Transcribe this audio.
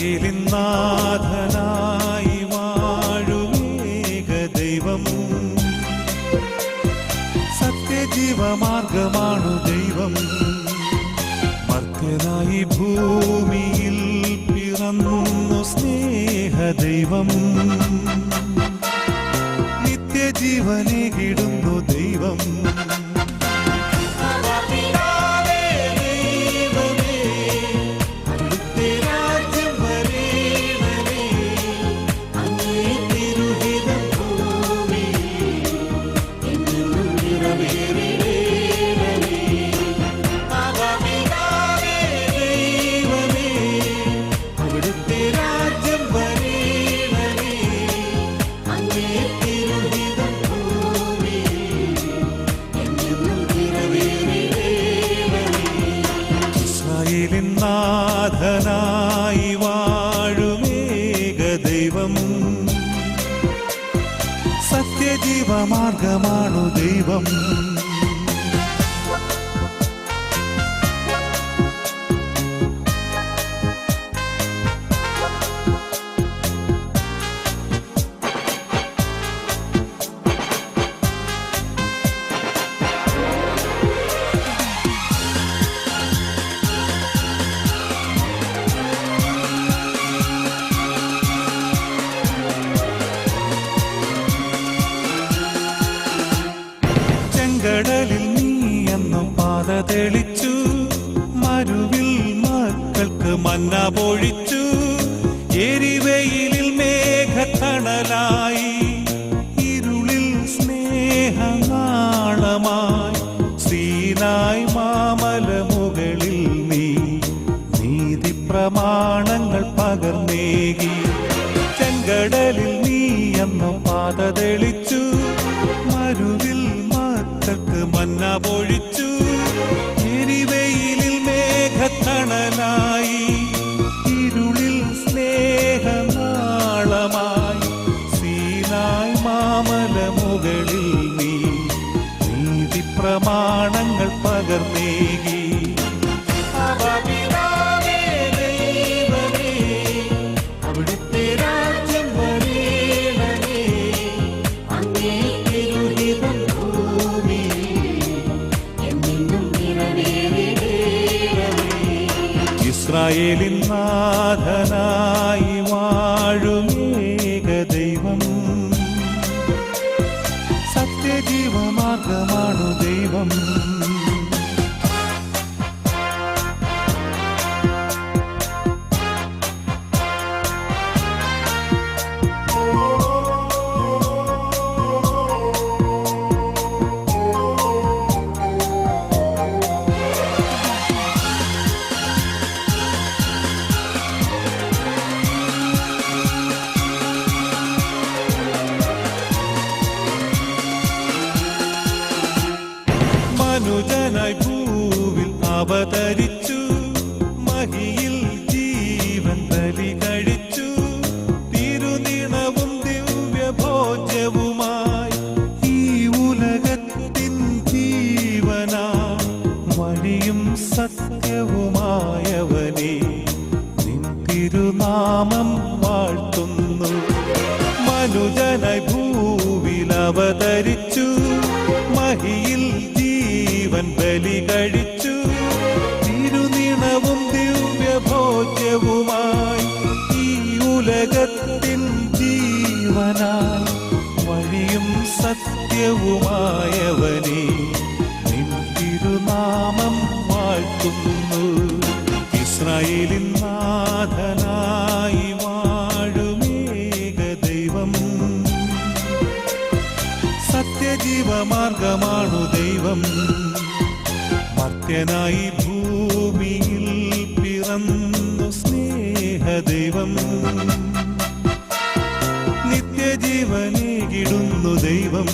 ഇസ്രായേലിൻ നാഥനായി വാഴുമേക ദൈവം, സത്യജീവമാർഗമാണു ദൈവം. മർത്യനായി ഭൂമിയിൽ പിറന്നു സ്നേഹദൈവം, നിത്യജീവനേകിടുന്നു ദൈവം. നാഥനായി വാഴുമേക ദൈവം, സത്യജീവമാർഗമാണു ദൈവം. കടലിൽ നീ എന്നും പാത തെളിച്ചു, മരുവിൽ മക്കൾക്ക് മന്ന പൊഴിച്ചു. എരിവെയിലിൽ മേഘത്തണലായി, ഇരുളിൽ സ്നേഹനാളമായി. സീനായ് മാമലമുകളിൽ നീ നീതി പ്രമാണങ്ങൾ പകർന്നേകി. ചെങ്കടലിൽ നീ എന്നും പാത തെളിച്ചു, മരുവിൽ മന്ന പൊഴിച്ചു. എരിവെയിലിൽ മേഘത്തണലായി, ഇരുളിൽ സ്നേഹനാളമായി. സീനായ് മാമലമുകളിൽ നീ നീതി പ്രമാണങ്ങൾ പകർന്നേകി. അവിടുത്തെ രാജ്യം വരേണമേ, അങ്ങേ തിരുഹിതം ഇസ്രായേലിൻ നാഥനായി വാഴുമേക ദൈവം, സത്യജീവമാർഗമാണു ദൈവം. മനുജനായി ഭൂവിൽ അവതരിച്ചു, മഹിയിൽ ജീവൻ ബലി കഴിച്ചു. തിരുനിണവും ദിവ്യഭോജ്യവുമായി ഈ ഉലകത്തിൻ ജീവനാ, വഴിയും സത്യവുമായവനെ നിൻ തിരുനാമം വാഴ്ത്തുന്നു. മനുജനായി ഭൂവിൽ അവതരിച്ചു, മഹിയിൽ ജീവൻ ബലി കഴിച്ചു. തിരുനിണവും ദിവ്യഭോജ്യവുമായി ഈ ഉലകത്തിൻ ജീവനായി, വഴിയും സത്യവുമായവനെ നിൻ തിരുനാമം വാഴ്ത്തുന്നു. ഇസ്രായേലിൻ നാഥനായി വാഴുമേക ദൈവം, സത്യജീവമാർഗമാണു ദൈവം. മർത്യനായി ഭൂമിയിൽ പിറന്നു സ്നേഹദൈവം, നിത്യജീവനേകിടുന്നു ദൈവം.